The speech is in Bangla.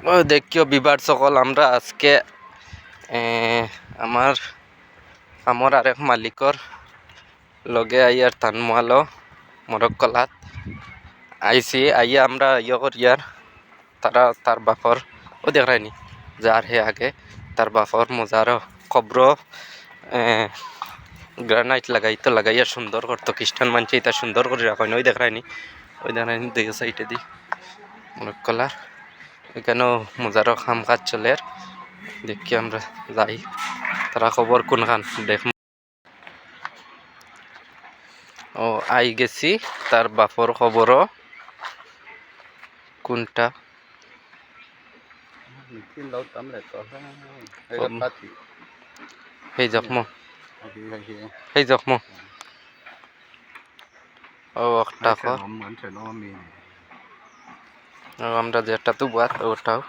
ও দেখিও বিবার সকল আমরা আজকে আমার আরেক মালিকর লগে আইয়ার তানমালো মরক্কলাত আইসি আইয়া আমরা করিয়ার তার বাপর ও দেখায়নি যার হে আগে তার বাপর মজারও কব্র গ্রানাইট লাগাইয়া সুন্দর করতো খ্রিস্টান মানছে এটা সুন্দর করে রাখেন ওই দেখায়নি দেখে সাইটে দি মরক্কলার এখানেও মজারও খাম কাজ চলে দেখি আমরা যাই তারা খবর কোনখান দেখ ও আই গেছি তার বাপর খবরও কোনটা সেই জখম ও একটা আমরা যেটা তো বাদ ওটাও